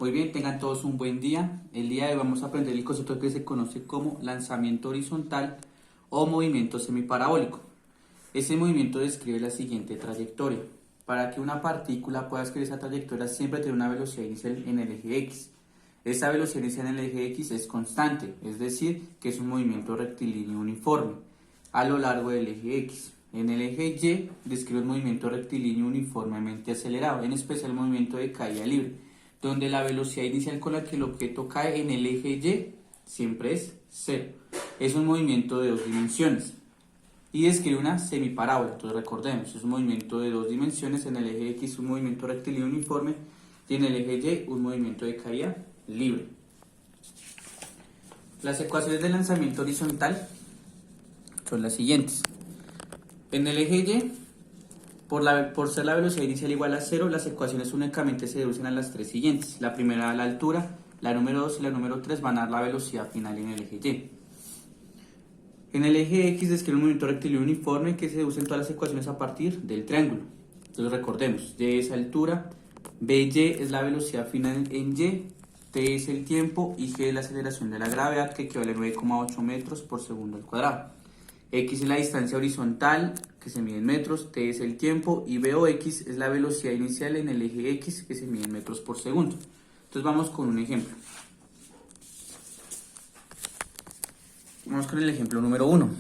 Muy bien, tengan todos un buen día. El día de hoy vamos a aprender el concepto que se conoce como lanzamiento horizontal o movimiento semiparabólico. Ese movimiento describe la siguiente trayectoria. Para que una partícula pueda escribir esa trayectoria siempre tiene una velocidad inicial en el eje X. Esa velocidad inicial en el eje X es constante, es decir, que es un movimiento rectilíneo uniforme a lo largo del eje X. En el eje Y describe un movimiento rectilíneo uniformemente acelerado, en especial el movimiento de caída libre, donde la velocidad inicial con la que el objeto cae en el eje Y siempre es cero. Es un movimiento de dos dimensiones y describe una semiparábola. Entonces recordemos, es un movimiento de dos dimensiones, en el eje X un movimiento rectilíneo uniforme y en el eje Y un movimiento de caída libre. Las ecuaciones de lanzamiento horizontal son las siguientes. En el eje Y, por ser la velocidad inicial igual a cero, las ecuaciones únicamente se reducen a las tres siguientes. La primera, la altura, la número 2 y la número 3 van a dar la velocidad final en el eje Y. En el eje X describe un movimiento rectilíneo uniforme que se deducen todas las ecuaciones a partir del triángulo. Entonces recordemos, Y es altura, BY es la velocidad final en Y, T es el tiempo y G es la aceleración de la gravedad, que equivale a 9,8 metros por segundo al cuadrado. X es la distancia horizontal, que se mide en metros, T es el tiempo y B o X es la velocidad inicial en el eje X, que se mide en metros por segundo. Entonces vamos con un ejemplo. Vamos con el ejemplo número 1.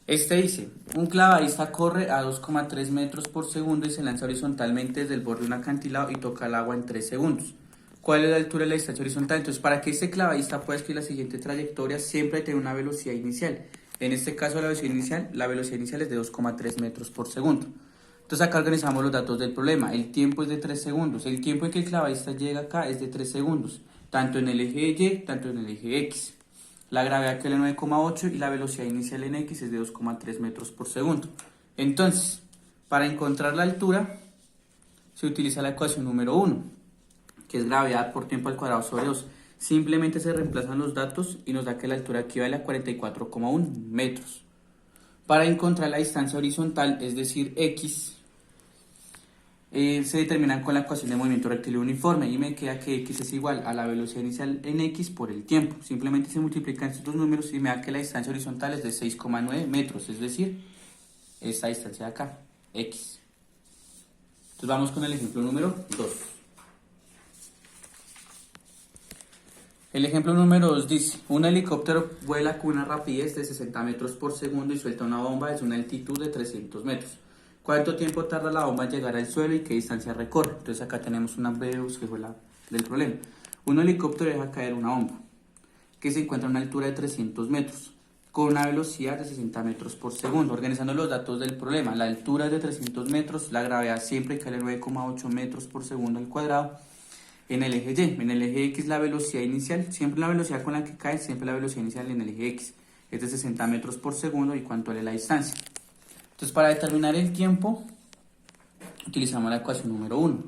Este dice, un clavadista corre a 2,3 metros por segundo y se lanza horizontalmente desde el borde de un acantilado y toca el agua en 3 segundos. ¿Cuál es la altura de la distancia horizontal? Entonces, para que este clavadista pueda escribir la siguiente trayectoria, siempre tiene una velocidad inicial. En este caso, la velocidad inicial es de 2,3 metros por segundo. Entonces, acá organizamos los datos del problema. El tiempo es de 3 segundos. El tiempo en que el clavadista llega acá es de 3 segundos, tanto en el eje Y, tanto en el eje X. La gravedad que es 9,8 y la velocidad inicial en X es de 2,3 metros por segundo. Entonces, para encontrar la altura, se utiliza la ecuación número 1, que es gravedad por tiempo al cuadrado sobre 2. Simplemente se reemplazan los datos y nos da que la altura equivale a 44,1 metros. Para encontrar la distancia horizontal, es decir, X, se determinan con la ecuación de movimiento rectilíneo uniforme y me queda que X es igual a la velocidad inicial en X por el tiempo. Simplemente se multiplican estos dos números y me da que la distancia horizontal es de 6,9 metros, es decir, esta distancia de acá, X. Entonces vamos con el ejemplo número 2. El ejemplo número 2 dice, un helicóptero vuela con una rapidez de 60 metros por segundo y suelta una bomba desde una altitud de 300 metros. ¿Cuánto tiempo tarda la bomba en llegar al suelo y qué distancia recorre? Entonces acá tenemos una breve búsqueda del problema. Un helicóptero deja caer una bomba que se encuentra a una altura de 300 metros con una velocidad de 60 metros por segundo. Organizando los datos del problema, la altura es de 300 metros, la gravedad siempre cae 9,8 metros por segundo al cuadrado. En el eje Y, en el eje X la velocidad inicial, siempre la velocidad con la que cae, siempre la velocidad inicial en el eje X es de 60 metros por segundo y cuánto es la distancia. Entonces, para determinar el tiempo, utilizamos la ecuación número 1.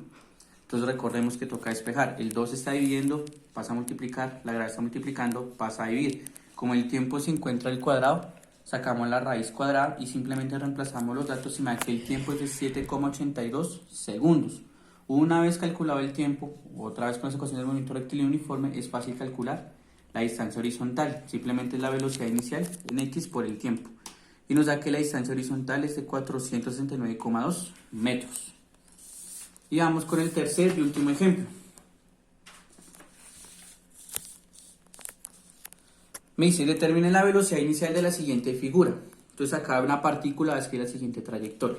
Entonces, recordemos que toca despejar. El 2 está dividiendo, pasa a multiplicar, la gravedad está multiplicando, pasa a dividir. Como el tiempo se encuentra al cuadrado, sacamos la raíz cuadrada y simplemente reemplazamos los datos y me da que el tiempo es de 7,82 segundos. Una vez calculado el tiempo, otra vez con las ecuaciones del movimiento rectilíneo uniforme, es fácil calcular la distancia horizontal. Simplemente es la velocidad inicial en X por el tiempo. Y nos da que la distancia horizontal es de 469,2 metros. Y vamos con el tercer y último ejemplo. Me dice, determine la velocidad inicial de la siguiente figura. Entonces acá una partícula va a escribir la siguiente trayectoria.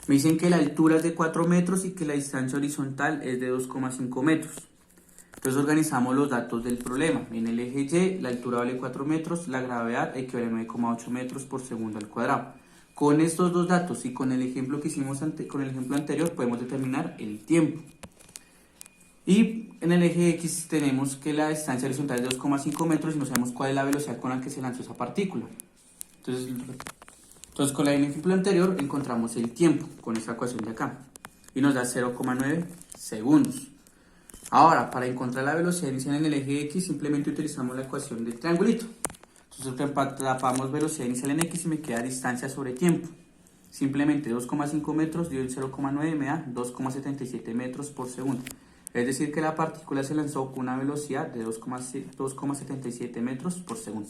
Me dicen que la altura es de 4 metros y que la distancia horizontal es de 2,5 metros. Entonces organizamos los datos del problema. En el eje Y la altura vale 4 metros, la gravedad equivale a 9,8 metros por segundo al cuadrado. Con estos dos datos y con el ejemplo que hicimos con el ejemplo anterior podemos determinar el tiempo. Y en el eje X tenemos que la distancia horizontal es de 2,5 metros y no sabemos cuál es la velocidad con la que se lanzó esa partícula. Entonces con el ejemplo anterior encontramos el tiempo con esta ecuación de acá y nos da 0,9 segundos. Ahora, para encontrar la velocidad inicial en el eje X simplemente utilizamos la ecuación del triangulito. Entonces tapamos velocidad inicial en X y me queda distancia sobre tiempo. Simplemente 2,5 metros dio el 0,9 me da 2,77 metros por segundo. Es decir que la partícula se lanzó con una velocidad de 2,77 metros por segundo.